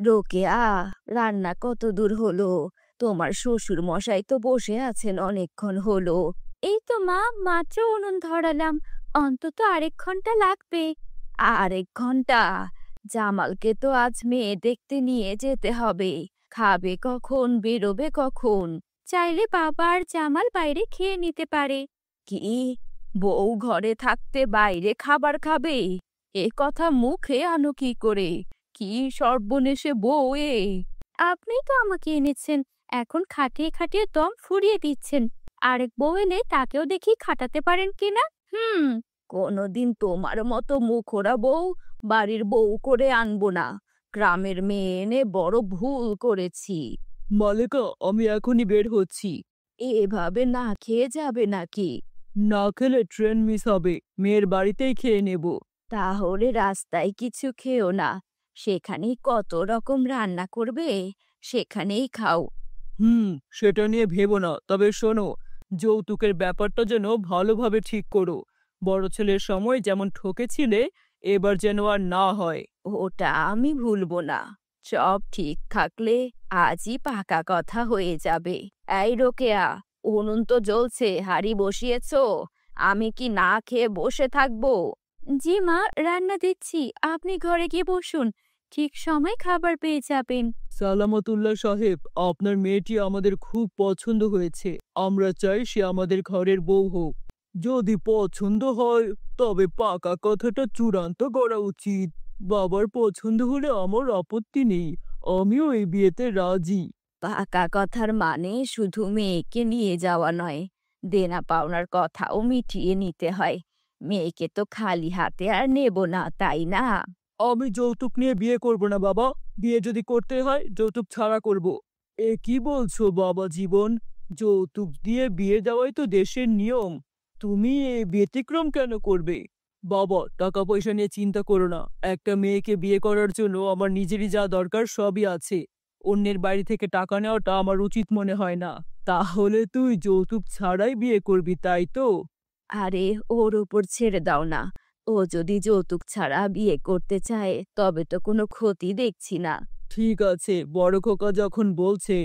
রোকেয়া, রান্না কত দূর হলো? তোমার শ্বশুর মশাই তো বসে আছেন অনেকক্ষণ হলো। এই তো মা, মাত্র উনুন ধরালাম। অন্তত আরেক ঘন্টা লাগবে। আরেক ঘন্টা? জামালকে তো আজ মেয়ে দেখতে নিয়ে যেতে হবে। খাবে কখন, বেরোবে কখন? চাইলে বাবা আর জামাল বাইরে খেয়ে নিতে পারে। কি, বউ ঘরে থাকতে বাইরে খাবার খাবে? এ কথা মুখে আনো কি করে? কি সর্বনেশে বউ এ! আপনি তো আমাকে এনেছেন, এখন খাটিয়ে খাটিয়ে দম ফুরিয়ে দিচ্ছেন। আরেক বউ এলে তাকেও দেখি খাটাতে পারেন কিনা। কোনোদিন তোমার মতো মুখোরা বউ বাড়ির বউ করে আনবো না। গ্রামের মেয়ে এনে বড় ভুল করেছি। মালেকা, আমি এখনই বের হচ্ছি। এভাবে না খেয়ে যাবে নাকি? না খেলে ট্রেন মিস হবে, মেয়ের বাড়িতেই খেয়ে নেব। তাহলে রাস্তায় কিছু খেও না, সেখানেই কত রকম রান্না করবে, সেখানেই খাও। সেটা নিয়ে ভেবো না, তবে শোনো, যৌতুকের ব্যাপারটা যেন ভালোভাবে ঠিক করো। বড় ছেলের সময় যেমন ঠকেছিলে, এবার যেন আর না হয়। ওটা আমি ভুলবো না। সব ঠিক থাকলে আজই পাকা কথা হয়ে যাবে। এই রোকেয়া, উনুন তো জ্বলছে, হাঁড়ি বসিয়েছো? আমি কি না খেয়ে বসে থাকবো? জি মা, রান্না দিচ্ছি, আপনি ঘরে গিয়ে বসুন, ঠিক সময় খাবার পেয়ে যাবেন। সালামতুল্লাহ সাহেব, আপনার মেয়েটি আমাদের খুব পছন্দ হয়েছে। আমরা চাই সে আমাদের ঘরের বউ হোক। যদি পছন্দ হয় তবে পাকা কথাটা চূড়ান্ত করা উচিত। বাবার পছন্দ হলে আমার আপত্তি নেই, আমিও এই বিয়েতে রাজি। পাকা কথার মানে শুধু মেয়েকে নিয়ে যাওয়া নয়, দেনা পাওনার কথাও মিটিয়ে নিতে হয়। মেয়েকে তো খালি হাতে আর নেব না, তাই না? আমি যৌতুক নিয়ে বিয়ে করব না বাবা। বিয়ে যদি করতে হয় যৌতুক ছাড়া করব। এ কি বলছো বাবা জীবন? যৌতুক দিয়ে বিয়ে দেওয়াই তো দেশের নিয়ম। তুমি এ ব্যতিক্রম কেন করবে? বাবা, টাকা পয়সা নিয়ে চিন্তা করো না। একটা মেয়েকে বিয়ে করার জন্য আমার নিজেরই যা দরকার সবই আছে। অন্যের বাড়ি থেকে টাকা নেওয়াটা আমার উচিত মনে হয় না। তাহলে তুই যৌতুক ছাড়াই বিয়ে করবি, তাই তো? আরে, ওর উপর ছেড়ে দাও না। ও যদি যৌতুক ছাড়া বিয়ে করতে চায় তবে তো কোনো ক্ষতি দেখছি না। ঠিক আছে, বড় খোকা যখন বলছে,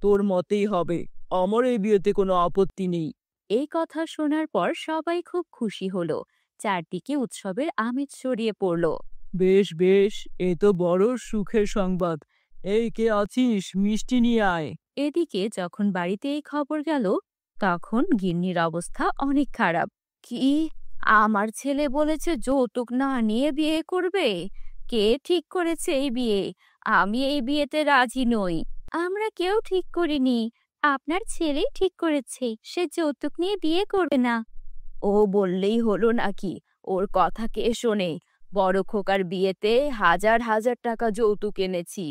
তোর মতেই হবে। আমার এই বিয়েতে কোনো আপত্তি নেই। এই কথা শোনার পর সবাই খুব খুশি হলো। চারদিকে উৎসবের আমেজ ছড়িয়ে পড়ল। বেশ বেশ, এ তো বড় সুখের সংবাদ। এই কে আছিস, মিষ্টি নিয়ে আয়। এদিকে যখন বাড়িতে এই খবর গেল, তখন গিন্নির অবস্থা অনেক খারাপ। কি, আমার ছেলে বলেছে যৌতুক না নিয়ে বিয়ে করবে? কে ঠিক করেছে এই বিয়ে? আমি এই বিয়েতে রাজি নই। আমরা কেউ ঠিক করিনি, আপনার ছেলেই ঠিক করেছে সে যৌতুক নিয়ে বিয়ে করবে না। ও বললেই হলো নাকি? ওর কথা কে শোনে? বড় খোকার বিয়েতে হাজার হাজার টাকা যৌতুক এনেছি,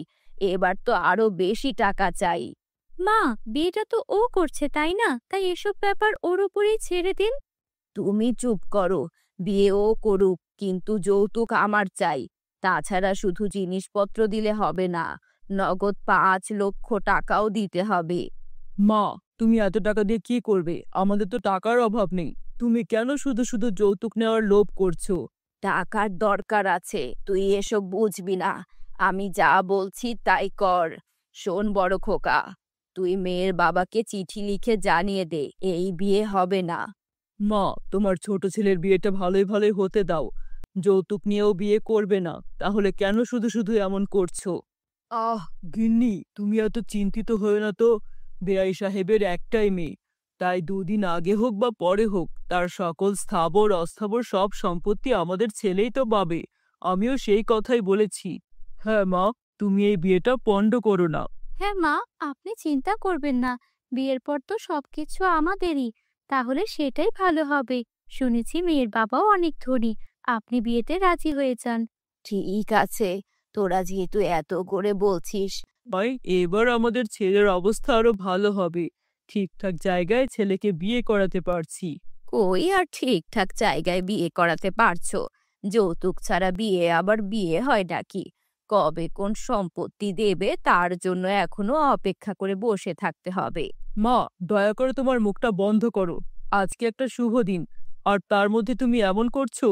এবার তো আরো বেশি টাকা চাই। মা, বিয়েটা তো ও করছে তাই না? তাই এসব ব্যাপার ওর উপরেই ছেড়ে দিন। তুমি চুপ করো। বিয়ে ও করুক, কিন্তু যৌতুক আমার চাই। তাছাড়া শুধু জিনিসপত্র দিলে হবে না, নগদ 5 লক্ষ টাকাও দিতে হবে। মা, তুমি এত টাকা দিয়ে কি করবে? আমাদের তো টাকার অভাব নেই। তুমি কেন শুধু শুধু যৌতুক নেওয়ার লোভ করছো? টাকার দরকার আছে, তুই এসব বুঝবি না। আমি যা বলছি তাই কর। শোন বড় খোকা, তুই মেয়ের বাবাকে চিঠি লিখে জানিয়ে দে এই বিয়ে হবে না। মা, তোমার ছোট ছেলের বিয়েটা ভালোই ভালোই হতে দাও। যৌতুক নিয়েও বিয়ে করবে না, তাহলে কেন শুধু শুধু এমন করছো? আহ, গিন্নি, তুমি এত চিন্তিত হয়ে না তো। বেয়াই সাহেবের একটাই মেয়ে, তাই 2 দিন আগে হোক বা পরে হোক তার সকল স্থাবর অস্থাবর সব সম্পত্তি আমাদের ছেলেই তো পাবে। আমিও সেই কথাই বলেছি। হ্যাঁ মা, তুমি এই বিয়েটা পণ্ড করো না। হ্যাঁ মা, আপনি চিন্তা করবেন না, বিয়ের পর তো সবকিছু আমাদেরই। তাহলে সেটাই ভালো হবে। শুনেছি মেয়ের বাবাও অনেক ধনী, আপনি বিয়েতে রাজি হয়ে যান। ঠিক আছে, তোরা যেহেতু এত করে বলছিস। ভাই, এবার আমাদের ছেলের অবস্থা আরো ভালো হবে। ঠিকঠাক জায়গায় ছেলেকে বিয়ে করাতে পারছি। কই আর ঠিকঠাক জায়গায় বিয়ে করাতে পারছো? যৌতুক ছাড়া বিয়ে আবার বিয়ে হয় নাকি? কবে কোন সম্পত্তি দেবে তার জন্য এখনো অপেক্ষা করে বসে থাকতে হবে। মা, দয়া করে তোমার মুখটা বন্ধ করো। আজকে একটা শুভ দিন, আর তার মধ্যে তুমি এমন করছো।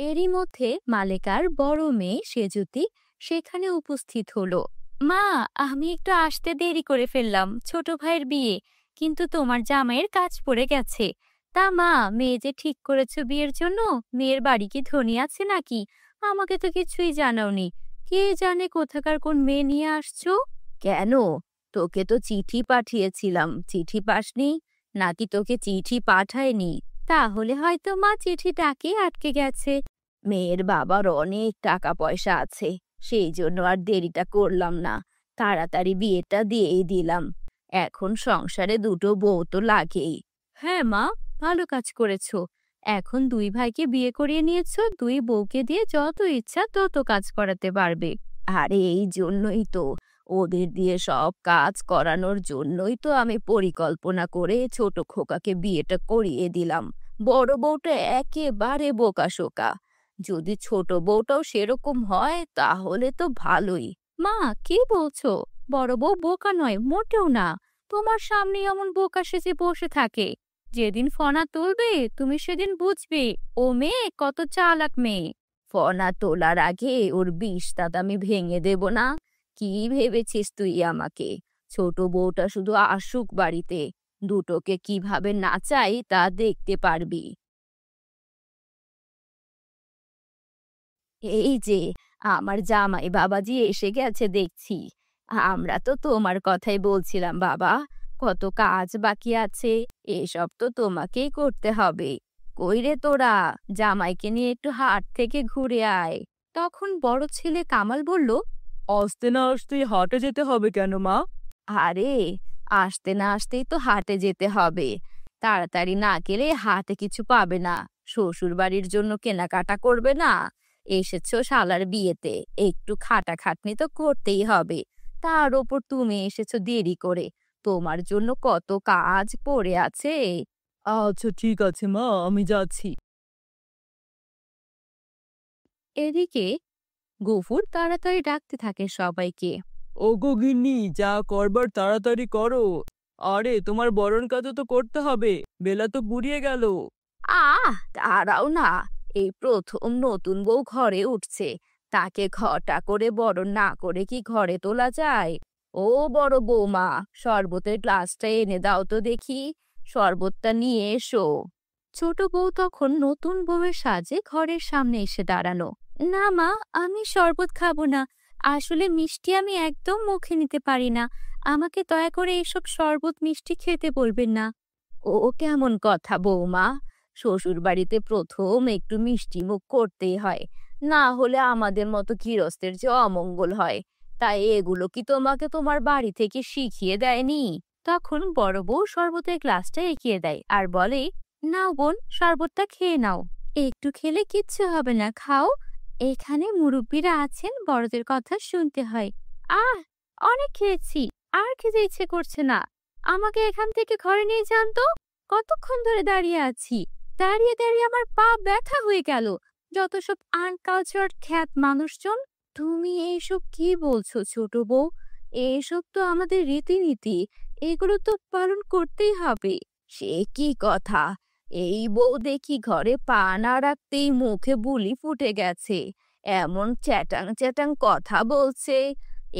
এরই মধ্যে মালেকার বড় মেয়ে সেজুতি সেখানে উপস্থিত হলো। মা, আমি একটু আসতে দেরি করে ফেললাম, ছোট ভাইয়ের বিয়ে, কিন্তু তোমার জামাইয়ের কাজ পড়ে গেছে। তা মা, মেয়ে যে ঠিক করেছো বিয়ের জন্য, মেয়ের বাড়ি কি ধনী আছে নাকি? আমাকে তো কিছুই জানাওনি। কে জানে কোথাকার কোন মেয়ে নিয়ে আসছো? কেন? তোকে তো চিঠি পাঠিয়েছিলাম, চিঠি পাসনি? নাকি তোকে চিঠি পাঠায়নি? তাহলে হয়তো মা চিঠিটাকে আটকে গেছে। মেয়ের বাবার অনেক টাকা পয়সা আছে, সেই জন্য আর দেরিটা করলাম না, তাড়াতাড়ি বিয়েটা দিয়েই দিলাম। এখন সংসারে দুটো বউ তো লাগেই। হ্যাঁ মা, ভালো কাজ করেছো। এখন দুই ভাইকে বিয়ে করিয়ে নিয়েছো, দুই বউকে দিয়ে যত ইচ্ছা তত কাজ করাতে পারবে। আরে এই জন্যই তো, ওদের দিয়ে সব কাজ করানোর জন্যই তো আমি পরিকল্পনা করে ছোট খোকাকে বিয়েটা করিয়ে দিলাম। বড় বউটা একেবারে বোকাশোকা। যদি ছোট বউটাও সেরকম হয় তাহলে তো ভালোই। মা, কি বলছো? বড় বউ বোকা নয়, মোটেও না। তোমার সামনে এমন বোকা সেজে বসে থাকে। যেদিন ফনা তুলবে তুমি সেদিন বুঝবে ও মেয়ে কত চালাক মেয়ে। ফনা তোলার আগে ওর বিষ দাঁত আমি ভেঙে দেব না? কি ভেবেছিস তুই আমাকে? ছোট বউটা শুধু আসুক বাড়িতে, দুটোকে কিভাবে নাচাই তা দেখতে পারবি। এই যে আমার জামাই বাবাজি এসে গেছে দেখছি। আমরা তো তোমার কথাই বলছিলাম বাবা, কত কাজ বাকি আছে, এসব তো তোমাকেই করতে হবে। কই রে তোরা, জামাইকে নিয়ে একটু হাট থেকে ঘুরে আয়। তখন বড় ছেলে কামাল বলল, আসতে না আসতেই হাটে যেতে হবে কেন মা? আরে, আসতে না আসতেই তো হাটে যেতে হবে। তাড়াতাড়ি না গেলে হাতে কিছু পাবে না। শ্বশুর বাড়ির জন্য কেনাকাটা করবে না? এসেছো শালার বিয়েতে, একটু খাটাখাটনি তো করতেই হবে। তার ওপর তুমি এসেছো দেরি করে, তোমার জন্য কত কাজ পড়ে আছে। আচ্ছা ঠিক আছে মা, আমি যাচ্ছি। এদিকে গফুর তাড়াতাড়ি ডাকতে থাকে সবাইকে। ওগো গিন্নি, যা করবার তাড়াতাড়ি করো। আরে তোমার বরণ কাজও তো করতে হবে, বেলা তো বুড়িয়ে গেল। দাঁড়াও না, এই প্রথম নতুন বউ ঘরে উঠছে, তাকে ঘটা করে বরণ না করে কি ঘরে তোলা যায়? ও বড় বৌমা, শরবতের গ্লাসটা এনে দাও তো দেখি, শরবতটা নিয়ে এসো। ছোট বউ তখন নতুন বউয়ের সাজে ঘরের সামনে এসে দাঁড়ানো। না মা, আমি শরবত খাবো না। আসলে মিষ্টি আমি একদম মুখে নিতে পারি না। আমাকে দয়া করে এসব শরবত মিষ্টি খেতে বলবেন না। ও কেমন কথা বৌমা, শ্বশুর বাড়িতে প্রথম একটু মিষ্টি মুখ করতেই হয়, না হলে আমাদের মতো গৃহস্থের যে অমঙ্গল হয়। তাই এগুলো কি তোমাকে তোমার বাড়ি থেকে শিখিয়ে দেয়নি? তখন বড় বউ শরবতের গ্লাসটা এগিয়ে দেয় আর বলে, নাও বোন, শরবতটা খেয়ে নাও। একটু খেলে কিচ্ছু হবে না, খাও। এখানে মুরব্বীরা আছেন, বড়দের কথা শুনতে হয়। আহ, অনেক খেয়েছি, আর খেতে ইচ্ছে করছে না। আমাকে এখান থেকে ঘরে নিয়ে যান তো। কতক্ষণ ধরে দাঁড়িয়ে আছি, দাঁড়িয়ে দাঁড়িয়ে আমার পা ব্যথা হয়ে গেল। যত সব আনকালচার্ড খ্যাত মানুষজন। তুমি এইসব কি বলছো ছোট বউ? এইসব তো আমাদের রীতিনীতি, এগুলো তো পালন করতেই হবে। সে কি কথা, এই বউ দেখি ঘরে পা না রাখতেই মুখে বুলি ফুটে গেছে, এমন চ্যাটাং চ্যাটাং কথা বলছে।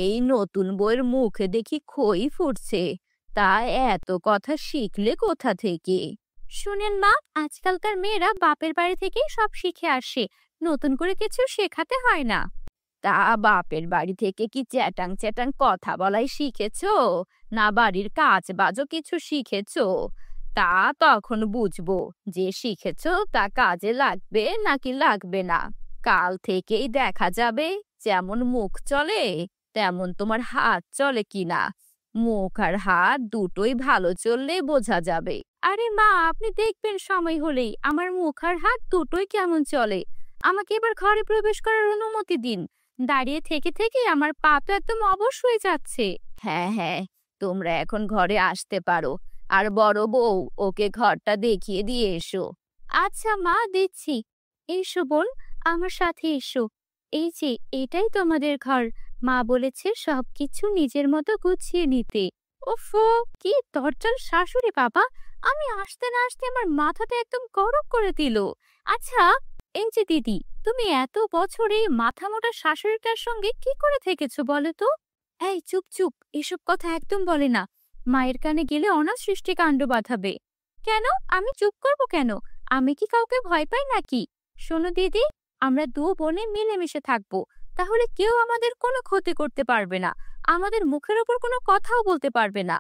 এই নতুন বউয়ের মুখে দেখি খই ফুটছে। তা এত কথা শিখলে কোথা থেকে? শুনেন মা, আজকালকার মেয়েরা বাপের বাড়ি থেকেই সব শিখে আসে, নতুন করে কিছু শেখাতে হয় না। তা বাপের বাড়ি থেকে কি চ্যাটাং চ্যাটাং কথা বলাই শিখেছো, না বাড়ির কাজ বাজও কিছু শিখেছো? তা তখন বুঝবো যে শিখেছো তা কাজে লাগবে নাকি লাগবে না। কাল থেকেই দেখা যাবে, যেমন মুখ চলে তেমন তোমার হাত চলে কিনা। মুখ আর হাত দুটোই ভালো চললে বোঝা যাবে। আরে মা, আপনি দেখবেন সময় হলেই আমার মুখ আর হাত দুটোই কেমন চলে। আমাকে এবার ঘরে প্রবেশ করার অনুমতি দিন। দাঁড়িয়ে থেকে থেকে আমার পা তো একদম অবশ হয়ে যাচ্ছে। হ্যাঁ হ্যাঁ, তোমরা এখন ঘরে আসতে পারো। আর বড় বউ, ওকে ঘরটা দেখিয়ে দিয়ে এসো। আচ্ছা মা, দিচ্ছি। এসো বোন, আমার সাথে এসো। এই যে এটাই তোমাদের ঘর। মা বলেছে সবকিছু নিজের মতো গুছিয়ে নিতে। ওফো, কি দরজাল শাশুড়ি বাবা! আমি আসতে না আসতে আমার মাথাটা একদম গরম করে দিল। আচ্ছা, এই যে দিদি, তুমি এত বছর এই মাথা মোটা শাশুড়িটার সঙ্গে কি করে থেকেছো বলো তো? এই চুপ চুপ, এসব কথা একদম বলে না। মায়ের কানে গেলে অনাসৃষ্টি কাণ্ড বাঁধাবে। কেন? আমি চুপ করব কেন? আমি কি কাউকে ভয় পাই নাকি? শোনো দিদি, আমরা দু বোনে মিলেমিশে থাকবো, তাহলে কেউ আমাদের কোনো ক্ষতি করতে পারবে না, আমাদের মুখের ওপর কোনো কথাও বলতে পারবে না।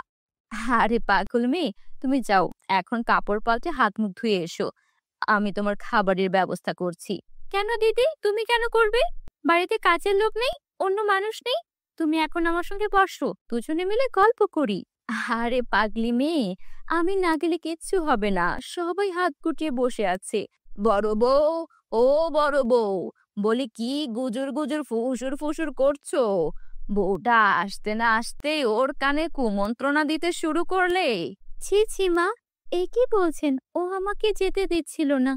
আরে পাগল মেয়ে, তুমি যাও, এখন কাপড় পাল্টে হাত মুখ ধুয়ে এসো। আমি তোমার খাবারের ব্যবস্থা করছি। কেন দিদি, তুমি কেন করবে? বাড়িতে কাজের লোক নেই? অন্য মানুষ নেই? তুমি এখন আমার সঙ্গে বসো, দুজনে মিলে গল্প করি। আরে পাগলি মেয়ে, আমি না গেলে কিচ্ছু হবে না, সবাই হাত গুটিয়ে বসে আছে। বড় বউ, ও বড় বউ, বলি কি গুজুর গুজুর ফুসুর ফুসুর করছো? বউটা আসতে না আসতে ওর কানে কুমন্ত্রণা দিতে শুরু করলে। ছি ছি মা, এ কি বলছেন? ও আমাকে যেতে দিচ্ছিল না,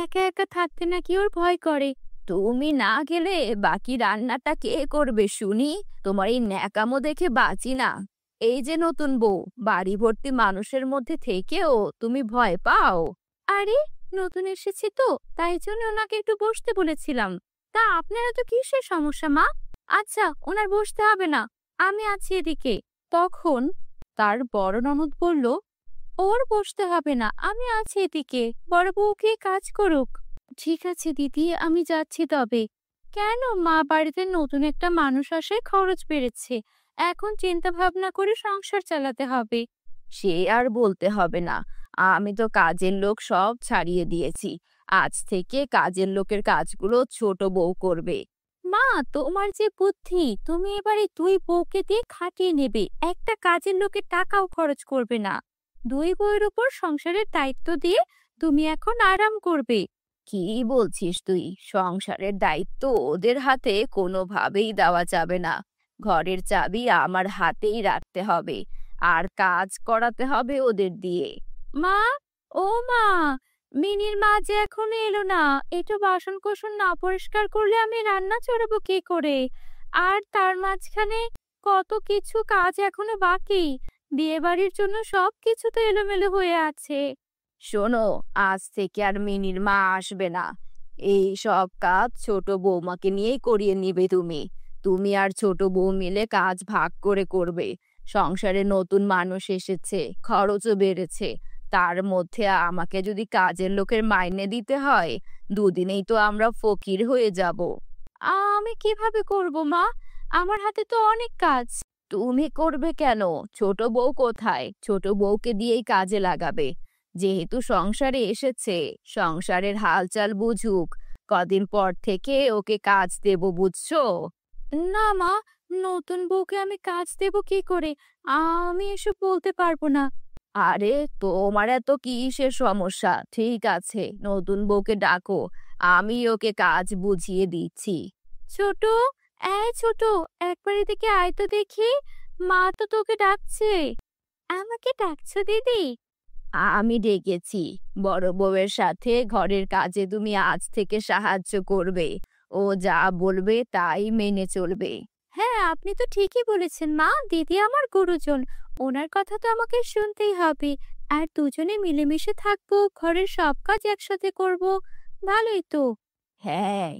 একা একা থাকতে নাকি ওর ভয় করে। তুমি না গেলে বাকি রান্নাটা কে করবে শুনি? তোমার এই ন্যাকামো দেখে বাঁচি না। এই যে নতুন বউ, বাড়ি ভর্তি মানুষের মধ্যে থেকেও তুমি ভয় পাও? আরে, নতুন এসেছি তো, তাই জন্য ওনাকে একটু বসতে বলেছিলাম। তা আপনারা তো কিসের সমস্যা মা? আচ্ছা, ওনার বসতে হবে না, আমি আছি এদিকে। তখন তার বড় ননদ বলল, ওর বসতে হবে না, আমি আছি এদিকে, বড় বউকে কাজ করুক। ঠিক আছে দিদি, আমি যাচ্ছি তবে। কেন মা, বাড়িতে নতুন একটা মানুষ আসে, খরচ বেড়েছে, এখন চিন্তা ভাবনা করে সংসার চালাতে হবে। সে আর বলতে হবে না, আমি তো কাজের লোক সব ছাড়িয়ে দিয়েছি। আজ থেকে কাজের লোকের কাজগুলো ছোট বউ করবে। মা, তোমার যে বুদ্ধি, তুমি এবারে দুই বউকে দিয়ে খাটিয়ে নেবে, একটা কাজের লোকের টাকাও খরচ করবে না। দুই বউয়ের উপর সংসারের দায়িত্ব দিয়ে তুমি এখন আরাম করবে। কি বলছিস তুই? সংসারের দায়িত্ব ওদের হাতে কোনোভাবেই দেওয়া যাবে না। ঘরের চাবি আমার হাতেই রাখতে হবে, আর কাজ করাতে হবে ওদের দিয়ে। মা, ও মা, মিনির মা যে এখনো এলো না, একটু বাসন কোসন না পরিষ্কার করলে আমি রান্না চড়াবো কি করে? আর তার মাঝখানে কত কিছু কাজ এখনো বাকি, বিয়ে বাড়ির জন্য সবকিছু তো এলোমেলো হয়ে আছে। শোনো, আজ থেকে আর মিনির মা আসবে না। এই সব কাজ ছোট বৌমাকে নিয়েই করিয়ে নিবে তুমি। তুমি আর ছোট বউ মিলে কাজ ভাগ করে করবে। সংসারে নতুন মানুষ এসেছে, খরচও বেড়েছে, তার মধ্যে আমাকে যদি কাজের লোকের মাইনে দিতে হয়, দুদিনেই তো আমরা ফকির হয়ে যাব। আমি কিভাবে করব মা? আমার হাতে তো অনেক কাজ। তুমি করবে কেন? ছোট বউ কোথায়? ছোট বউকে দিয়েই কাজে লাগাবে। যেহেতু সংসারে এসেছে, সংসারের হালচাল বুঝুক, কদিন পর থেকে ওকে কাজ দেব, বুঝছো? না মা, নতুন বউকে আমি কাজ দেব কি করে? আমি এসব বলতে পারবো না। আরে, তোমার এত কিসের সমস্যা? ঠিক আছে, নতুন বউকে ডাকো, আমি ওকে কাজ বুঝিয়ে দিচ্ছি। ছোট, এই ছোট, একবার এদিকে আয় তো দেখি, মা তো তোকে ডাকছে। আমাকে ডাকছো দিদি? আমি ডেকেছি। বড় বউয়ের সাথে ঘরের কাজে তুমি আজ থেকে সাহায্য করবে। ও যা বলবে তাই মেনে চলবে। হ্যাঁ, আপনি তো ঠিকই বলেছেন মা, দিদি আমার গুরুজন, ওনার কথা তো আমাকে শুনতেই হবে। আর দুজনে মিলেমিশে থাকবো, ঘরের সব কাজ একসাথে করব, ভালোই তো। হ্যাঁ,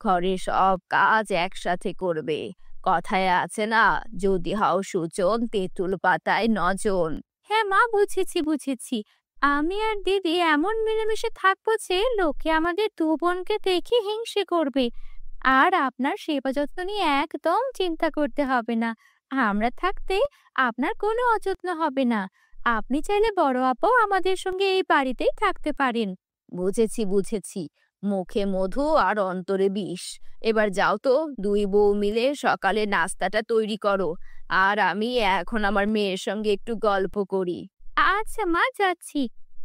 ঘরের সব কাজ একসাথে করবে। কথায় আছে না, যদি হও সুজন, তেঁতুল পাতায় নজন। হ্যাঁ মা, বুঝেছি বুঝেছি। আমি আর দিদি এমন মিলেমিশে থাকবো যে লোকে আমাদের দু বোনকে দেখে হিংসে করবে। আর আপনার সেবা যত্ন নিয়ে একদম চিন্তা করতে হবে না। আমরা থাকতে আপনার কোনো অযত্ন হবে না। আপনি চাইলে বড় আপাও আমাদের সঙ্গে এই বাড়িতেই থাকতে পারেন। বুঝেছি বুঝেছি, মুখে মধু আর অন্তরে বিষ। এবার যাও তো, দুই বউ মিলে সকালে নাস্তাটা তৈরি করো, আর আমি এখন আমার মেয়ের সঙ্গে একটু গল্প করি। আচ্ছা মা, যাচ্ছি।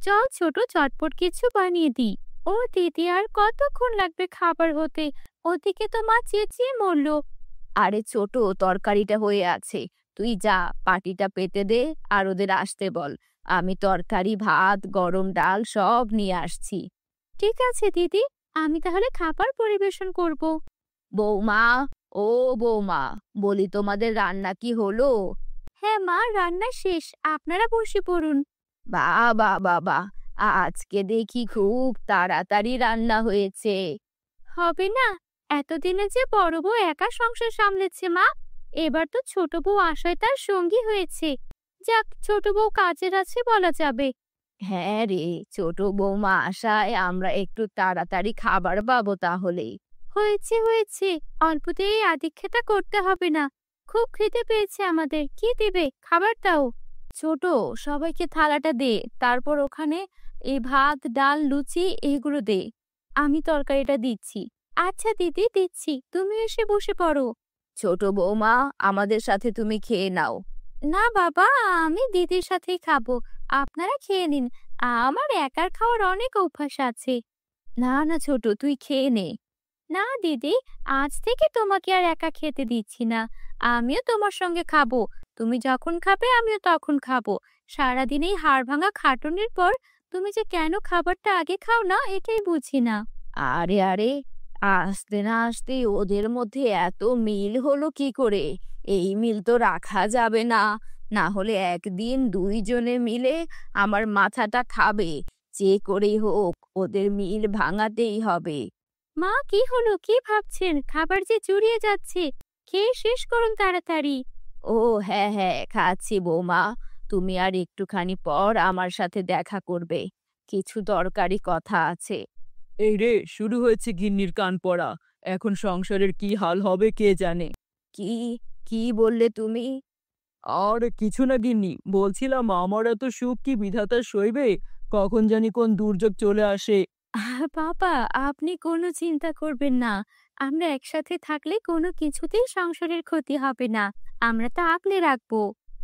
চল ছোট, চটপট কিছু বানিয়ে দিই। ও দিদি, আর কতক্ষণ লাগবে খাবার হতে? ওদিকে তো মা চেঁচিয়ে মরলো। আরে ছোট, তরকারিটা হয়ে আছে, তুই যা, পাটিটা পেতে দে আর ওদের আসতে বল। আমি তরকারি, ভাত, গরম ডাল সব নিয়ে আসছি। ঠিক আছে দিদি, আমি তাহলে খাবার পরিবেশন করব। বৌমা, ও বৌমা, বলি তোমাদের রান্না কি হলো? হ্যাঁ মা, রান্না শেষ, আপনারা বসে পড়ুন। বাবা বাবা, আজকে দেখি খুব তাড়াতাড়ি রান্না হয়েছে। হবে না, এতদিনে যে বড় বউ একা সংসার সামলেছে মা, এবার তো ছোট বউ আশায় তার সঙ্গী হয়েছে। যাক, ছোট বউ কাজের আছে বলা যাবে। হ্যাঁ রে, ছোট বৌমা আশায় আমরা একটু তাড়াতাড়ি খাবার পাবো তাহলে। হয়েছে হয়েছে, অল্পতেই আদিক্ষেতা করতে হবে না। খুব খিদে পেয়েছে আমাদের, কি দিবে? খাবার দাও। ছোট, সবাইকে থালাটা দে, তারপর ওখানে এই ভাত ডাল লুচি এগুলো দে। আমি তরকারিটা দিচ্ছি। আচ্ছা দিদি, দিচ্ছি, তুমি এসে বসে পড়ো। ছোট বৌমা, আমাদের সাথে তুমি খেয়ে নাও। না বাবা, আমি দিদির সাথেই খাবো। আপনারা খেয়ে নিন, আমার একার খাওয়ার অনেক অভ্যাস আছে। না না ছোট, তুই খেয়ে নে। না দিদি, আজ থেকে তোমাকে আর একা খেতে দিচ্ছি না। আমিও তোমার সঙ্গে খাবো। তুমি যখন খাবে আমিও তখন খাবো। সারাদিন এই হাড় ভাঙা খাটুনির পর তুমি যে কেন খাবারটা আগে খাও না, এটাই বুঝি না। আরে আরে, আসতে না আসতে ওদের মধ্যে এত মিল হলো কি করে? এই মিল তো রাখা যাবে না, না হলে একদিন দুইজনে মিলে আমার মাথাটা খাবে। যে করেই হোক ওদের মিল ভাঙাতেই হবে। মা, কি হলো? কি ভাবছেন? খাবার যে জুড়িয়ে যাচ্ছে, খেয়ে শেষ করুন তাড়াতাড়ি। ও হ্যাঁ হ্যাঁ, খাচ্ছি বৌমা। তুমি আর একটুখানি পর আমার সাথে দেখা করবে, কিছু দরকারি কথা আছে। এই রে, শুরু হয়েছে গিন্নির কান পড়া। এখন সংসারের কি হাল হবে কে জানে। কি কি বললে তুমি? আর কিছু না গিন্নি, বলছিলাম আমার এত সুখ কি বিধাতা সইবে? কখন জানি কোন দুর্যোগ চলে আসে। বাবা, আপনি কোনো চিন্তা করবেন না। আমরা একসাথে থাকলে কোনো কিছুতেই সংসারের ক্ষতি হবে না। আমরা তা আগলে রাখবো।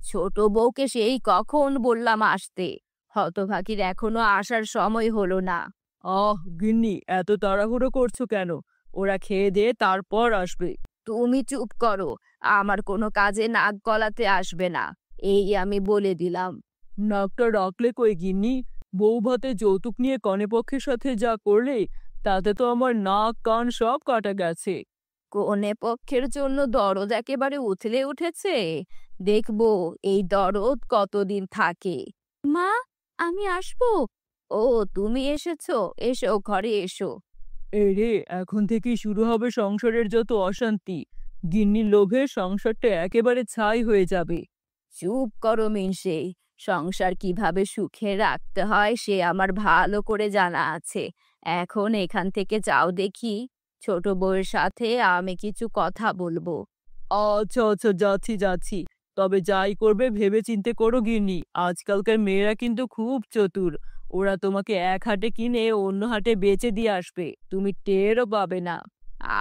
ছোট বউকে সেই কখন বললাম আসতে, হতভাগীর এখনো আসার সময় হলো না। গিন্নি, এত তাড়াহুড়ো করছো কেন? ওরা খেয়ে দিয়ে তারপর আসবে। তুমি চুপ করো, আমার কোনো কাজে নাক গলাতে আসবে না, এই আমি বলে দিলাম। নাকটা রাখলে কই গিন্নি? বউ ভাতে যৌতুক নিয়ে কনেপক্ষের সাথে যা করলে, তাতে তো আমার নাক কান সব কাটা গেছে। কনে পক্ষের জন্য দরদ একেবারে উথলে উঠেছে। দেখবো এই দরদ কতদিন থাকে। মা, আমি আসবো। ও, তুমি এসেছো, এসো ঘরে এসো। এই রে, এখন থেকেই শুরু হবে সংসারের যত অশান্তি। গিন্নির লোভে সংসারটা একেবারে ছাই হয়ে যাবে। চুপ করো মিনসে, সংসার কিভাবে সুখে রাখতে হয় সে আমার ভালো করে জানা আছে। এখন এখান থেকে যাও দেখি, ছোট বউয়ের সাথে আমি কিছু কথা বলবো। আচ্ছা আচ্ছা, যাচ্ছি যাচ্ছি। তবে যাই করবে ভেবে চিন্তে করো গিন্নি, আজকালকার মেয়েরা কিন্তু খুব চতুর। ওরা তোমাকে এক হাটে কিনে অন্য হাটে বেচে দিয়ে আসবে, তুমি টেরও পাবে না।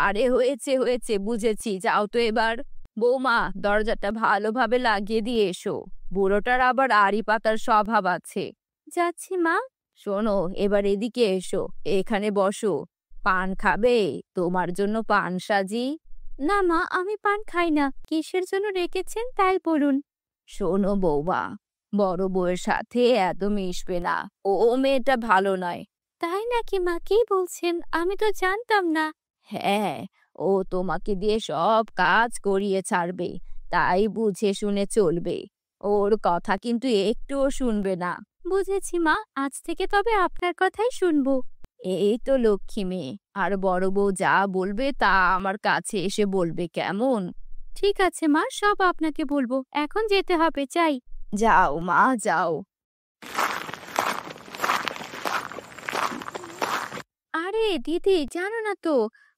আরে হয়েছে হয়েছে, বুঝেছি, যাও তো এবার। বৌমা, দরজাটা ভালোভাবে লাগিয়ে দিয়ে এসো, বুড়োটার আবার আড়ি পাতার স্বভাব আছে। যাচ্ছি মা। শোনো, এবার এদিকে এসো, এখানে বসো। পান খাবে? তোমার জন্য পান সাজি। না মা, আমি পান খাই না। কিসের জন্য রেখেছেন তাই বলুন। শোনো বৌমা, বড় বউয়ের সাথে এত মিশবে না, ও মেয়েটা ভালো নয়। তাই নাকি মা? কি বলছেন? আমি তো জানতাম না। হ্যাঁ, ও তোমাকে দিয়ে সব কাজ করিয়ে ছাড়বে, তাই বুঝে শুনে চলবে। ওর কথা কিন্তু একটুও শুনবে না। বুঝেছি মা, আজ থেকে তবে আপনার কথাই শুনবো। এই তো লক্ষ্মী মেয়ে, আর বড় বউ যা বলবে তা আমার কাছে এসে বলবে, কেমন? ঠিক আছে মা, সব আপনাকে বলবো। এখন যেতে হবে, চাই। যাও মা, যাও। আরে দিদি, জানো না তো,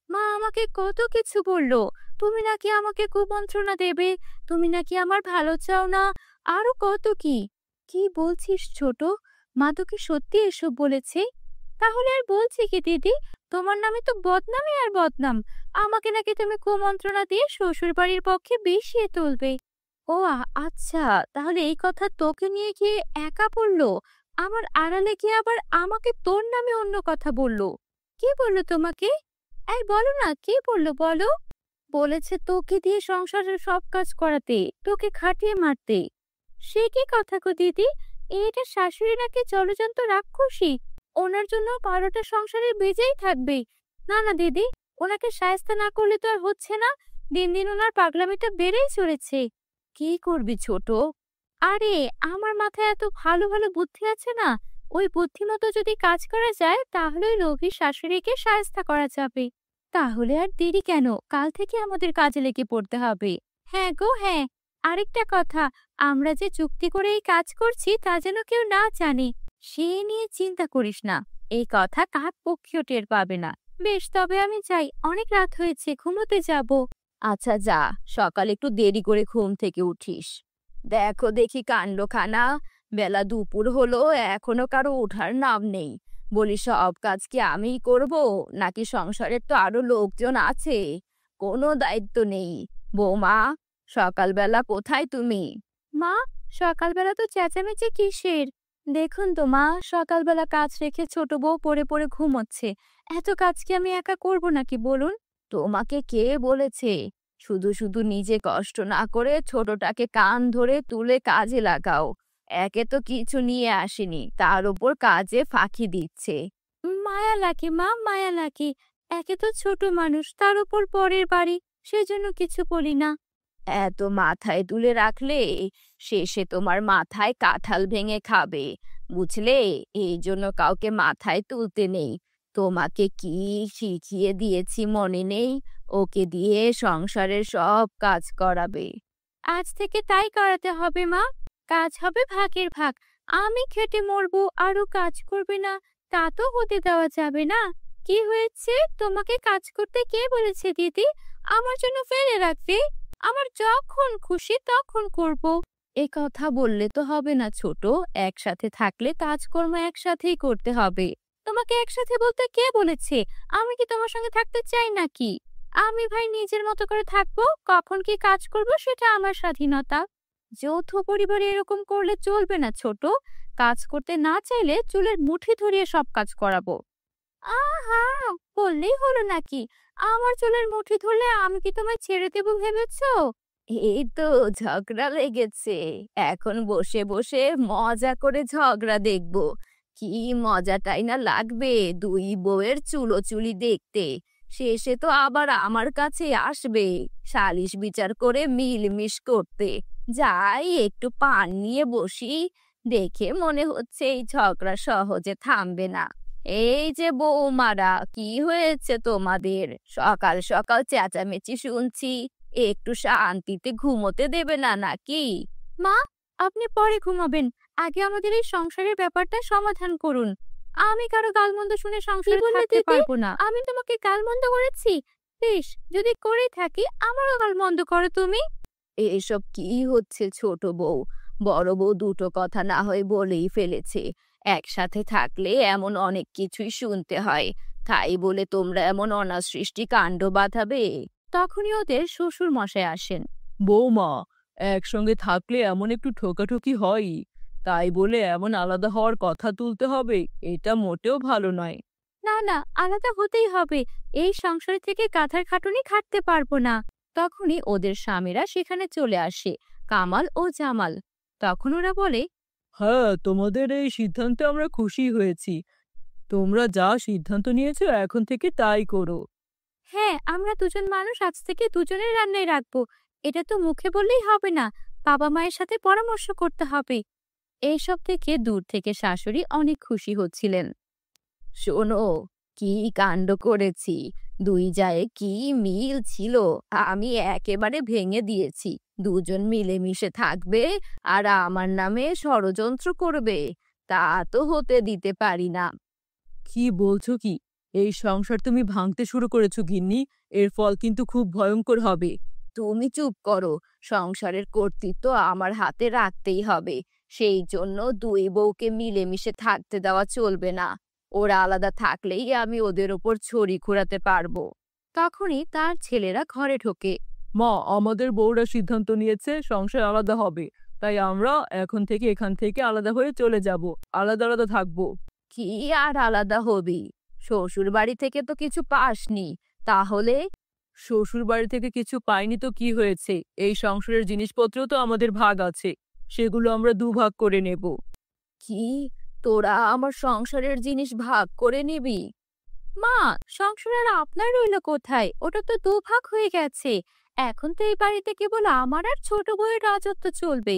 মা আমাকে কত কিছু বললো। তুমি নাকি আমাকে কুমন্ত্রণা দেবে, তুমি নাকি আমার ভালো চাও না, আরো কত কি। কি বলছিস ছোট? মা তোকে সত্যি এসব বলেছে? তাহলে আর বলছি কি দিদি, তোমার নামে তো বদনামই আর বদনাম। আমাকে নাকি তুমি কুমন্ত্রণা দিয়ে শ্বশুর বাড়ির পক্ষে বিষিয়ে তুলবে। ও আচ্ছা, তাহলে এই কথা তোকে নিয়ে গিয়ে একা পড়লো, আমার আড়ালে গিয়ে আবার আমাকে তোর নামে অন্য কথা বললো। কি বললো তোমাকে? এই বলো না, কি বললো বলো? বলেছে তোকে দিয়ে সংসারের সব কাজ করাতে, তোকে খাটিয়ে মারতে। সে কি কথা গো দিদি? এটা শাশুড়ি নাকি জলজন্ত রাক্ষসী, ওনার জন্য 12টা সংসারে বেজেই থাকবে। না না দিদি, ওনাকে শায়েস্তা না করলে তো আর হচ্ছে না। দিন দিন ওনার পাগলামিটা বেড়েই চলেছে। কি করবি ছোট? আরে, আমার মাথায় এত ভালো ভালো বুদ্ধি আছে না, ওই বুদ্ধি মতো যদি কাজ করা যায় তাহলে ওই লোভী শাশুড়িকে শায়েস্তা করা যাবে। তাহলে আর দেরি কেন, কাল থেকে আমাদের কাজে লেগে পড়তে হবে। হ্যাঁ গো হ্যাঁ, আরেকটা কথা, আমরা যে চুক্তি করে এই কাজ করছি তা যেন কেউ না জানে। সে নিয়ে চিন্তা করিস না, এই কথা কাক পক্ষীও টের পাবে না। বেশ, তবে আমি যাই, অনেক রাত হয়েছে, ঘুমোতে যাব। আচ্ছা যা, সকালে একটু দেরি করে ঘুম থেকে উঠিস। দেখো দেখি কাণ্ডখানা, বেলা দুপুর হলো, এখনো কারো ওঠার নাম নেই। বলি সব কাজ কি আমিই করব, নাকি সংসারের তো আরো লোকজন আছে? কোনো দায়িত্ব নেই। বৌমা, সকালবেলা কোথায় তুমি? মা, সকালবেলা তো চেঁচামেচি কিসের? দেখুন তো মা, সকালবেলা কাজ রেখে ছোট বউ পড়ে পড়ে ঘুমোচ্ছে। এত কাজ কি আমি একা করব নাকি বলুন? তোমাকে কে বলেছে? শুধু শুধু নিজে কষ্ট না করে ছোটটাকে কান ধরে তুলে কাজে লাগাও। একে তো কিছু নিয়ে আসেনি, তার উপর কাজে ফাঁকি দিচ্ছে। মায়া লাগে মা, মায়া লাগে। একে তো ছোট মানুষ, তার উপর পরের বাড়ি, সেজন্য কিছু বলি না। এত মাথায় তুলে রাখলে শেষে তোমার মাথায় কাঁঠাল ভেঙে খাবে, বুঝলে? এই জন্য কাউকে মাথায় তুলতে নেই। তোমাকে কি শিখিয়ে দিয়েছি মনে নেই? ওকে দিয়ে সংসারের সব কাজ করাবে। আজ থেকে তাই করাতে হবে মা। কাজ হবে ভাগের ভাগ। আমি খেটে মরবো আর ও কাজ করবে না, তা তো হতে দেওয়া যাবে না। কি হয়েছে? তোমাকে কাজ করতে কে বলেছে দিদি? আমার জন্য ফেলে রাখবে? আমার যখন খুশি তখন করব। এ কথা বললে তো হবে না ছোট, একসাথে থাকলে কাজকর্ম একসাথেই করতে হবে। তোমাকে একসাথে বলতে কে বলেছে? আমি কি তোমার সঙ্গে থাকতে চাই নাকি? আমি ভাই নিজের মতো করে থাকবো, কখন কি কাজ করব সেটা আমার স্বাধীনতা। যৌথ পরিবারে এরকম করলে চলবে না ছোট। কাজ করতে না চাইলে চুলের মুঠি ধরিয়ে সব কাজ করাবো। আহা, বললেই হলো নাকি? আমার চুলের মুঠি ধরলে আমি কি তোমায় ছেড়ে দেবো ভেবেছো? এই তো ঝগড়া লেগেছে, এখন বসে বসে মজা করে ঝগড়া দেখবো। কি মজাটাই না লাগবে দুই বউয়ের চুলোচুলি দেখতে। শেষে তো আবার আমার কাছে আসবে সালিশ বিচার করে মিলমিশ করতে। যাই, একটু পান নিয়ে বসি। দেখে মনে হচ্ছে এই ঝগড়া সহজে থামবে না। এই যে বৌমারা, কি হয়েছে তোমাদের? সকাল সকাল চেঁচামেচি শুনছি, একটু শান্তিতে ঘুমোতে দেবে না নাকি? মা, আপনি পরে ঘুমাবেন, আগে আমাদের এই সংসারের ব্যাপারটা সমাধান করুন। আমি কারো গালমন্দ শুনে সংসারে থাকতে পারবো না। আমি তোমাকে গালমন্দ করেছি? বেশ, যদি করে থাকি আমারও গালমন্দ করো তুমি। এসব কি হচ্ছে ছোট বউ? বড় বউ দুটো কথা না হয় বলেই ফেলেছে। একসাথে থাকলে এমন অনেক কিছুই শুনতে হয়, তাই বলে তোমরা এমন অনাসৃষ্টি কাণ্ড বাঁধাবে? তখনই ওদের শ্বশুর মশাই আসেন। বৌমা, একসঙ্গে থাকলে এমন একটু ঠোকাঠুকি হয়ই, তাই বলে এমন আলাদা হওয়ার কথা তুলতে হবে, এটা মোটেও ভালো নয়। না না, আলাদা হতেই হবে। এই সংসার থেকে গাধার খাটুনি খাটতে পারবো না। তখনই ওদের স্বামীরা সেখানে চলে আসে, কামাল ও জামাল। তখন ওরা বলে, হ্যাঁ, তোমাদের এই সিদ্ধান্তে আমরা খুশি হয়েছি। তোমরা যা সিদ্ধান্ত নিয়েছো এখন থেকে তাই করো। হ্যাঁ, আমরা দুজন মানুষ আজ থেকে দুজনের রান্নায় রাখবো। এটা তো মুখে বললেই হবে না, বাবা মায়ের সাথে পরামর্শ করতে হবে। এইসব থেকে দূর থেকে শাশুড়ি অনেক খুশি হচ্ছিলেন। শোনো, কি কাণ্ড করেছি! দুই জায়ে কি মিল ছিল, আমি একেবারে ভেঙে দিয়েছি। দুজন মিলেমিশে থাকবে আর আমার নামে ষড়যন্ত্র করবে, তা তো হতে দিতে পারি না। কি বলছো কি? এই সংসার তুমি ভাঙতে শুরু করেছো গিন্নি, এর ফল কিন্তু খুব ভয়ঙ্কর হবে। তুমি চুপ করো, সংসারের কর্তৃত্ব আমার হাতে রাখতেই হবে। সেই জন্য দুই বউকে মিলেমিশে থাকতে দেওয়া চলবে না। ওরা আলাদা থাকলেই আমি ওদের ওপর ছড়ি ঘোরাতে পারবো। তখনই তার ছেলেরা ঘরে ঢোকে। মা, আমাদের বউরা সিদ্ধান্ত নিয়েছে সংসার আলাদা হবে, তাই আমরা এখন থেকে এখান থেকে আলাদা হয়ে চলে যাব, আলাদা আলাদা থাকবো। কি আর আলাদা হবি? শ্বশুর বাড়ি থেকে তো কিছু পাসনি, তাহলে? শ্বশুর বাড়ি থেকে কিছু পাইনি তো কি হয়েছে, এই সংসারের জিনিসপত্রও তো আমাদের ভাগ আছে, সেগুলো আমরা দুভাগ করে নেব। কি, তোরা আমার সংসারের জিনিস ভাগ করে নিবি? মা, সংসার আর আপনার রইল কোথায়? ওটা তো দুভাগ হয়ে গেছে। এখন তো এই বাড়িতে কেবল আমার আর ছোট বউয়ের রাজত্ব চলবে।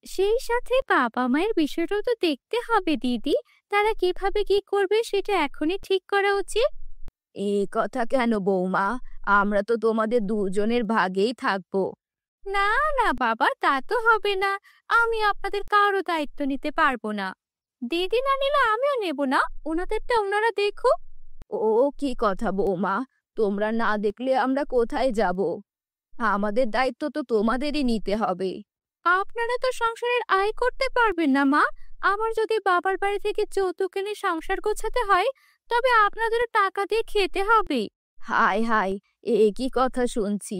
সেই সাথে বাবা মায়ের বিষয়টাও তো দেখতে হবে দিদি। তারা কিভাবে কি করবে সেটা এখনই ঠিক করা উচিত। এ কথা কেন বৌমা? আমরা তো তোমাদের দুজনের ভাগেই থাকবো। না না বাবা, তা তো হবে না। আমি আপনাদের কারো দায়িত্ব নিতে পারবো না। দিদি না নিলে আমিও নেব না, ওনাদেরটা ওনারা দেখুক। ও কি কথা বৌমা, তোমরা না দেখলে আমরা কোথায় যাব? আমাদের দায়িত্ব তো তোমাদেরই নিতে হবে। আপনারা তো সংসারের আয় করতে পারবেন না মা। আমার যদি বাবার বাড়ি থেকে যৌতুক এনে সংসার গোছাতে হয়, তবে আপনাদেরও টাকা দিয়ে খেতে হবে। হায় হায়, এ কি কথা শুনছি!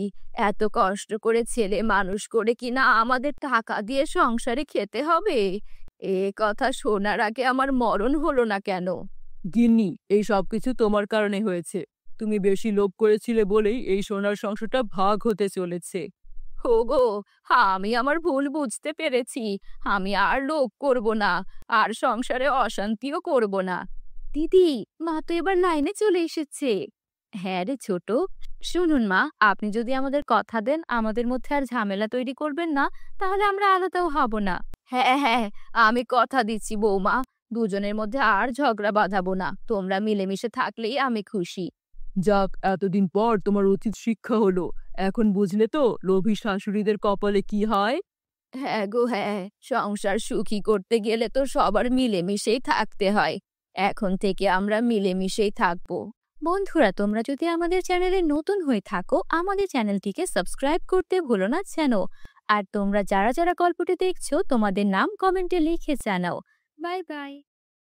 এত কষ্ট করে ছেলে মানুষ করে কিনা আমাদের টাকা দিয়ে সংসারে খেতে হবে? এ কথা শোনার আগে আমার মরণ হলো না কেন? গিন্নি, এই সবকিছু তোমার কারণে হয়েছে। তুমি বেশি লোভ করেছিলে বলেই এই সোনার সংসারটা ভাগ হতে চলেছে। ওগো, আমি আমার ভুল বুঝতে পেরেছি। আমি আর লোভ করব না, আর সংসারে অশান্তিও করব না। দিদি, মা তো এবার লাইনে চলে এসেছে। হ্যাঁ রে ছোট, শুনুন মা, আপনি যদি আমাদের কথা দেন আমাদের মধ্যে আর ঝামেলা তৈরি করবেন না, তাহলে আমরা আলাদাও হব না। হ্যাঁ হ্যাঁ, আমি কথা দিচ্ছি বৌমা, দুজনের মধ্যে আর ঝগড়া বাঁধাবো না। তোমরা মিলেমিশে থাকলেই আমি খুশি। যাক, এতদিন পর তোমার উচিত শিক্ষা হলো। এখন বুঝলে তো লোভী শাশুড়িদের কপালে কি হয়? হ্যাঁ গো হ্যাঁ, সংসার সুখী করতে গেলে তো সবার মিলেমিশেই থাকতে হয়। এখন থেকে আমরা মিলেমিশেই থাকবো। বন্ধুরা, তোমরা যদি আমাদের চ্যানেলে নতুন হয়ে থাকো, আমাদের চ্যানেলটিকে সাবস্ক্রাইব করতে ভুলো না যেন। আর তোমরা যারা যারা গল্পটি দেখছো, তোমাদের নাম কমেন্টে লিখে জানাও। Bye bye.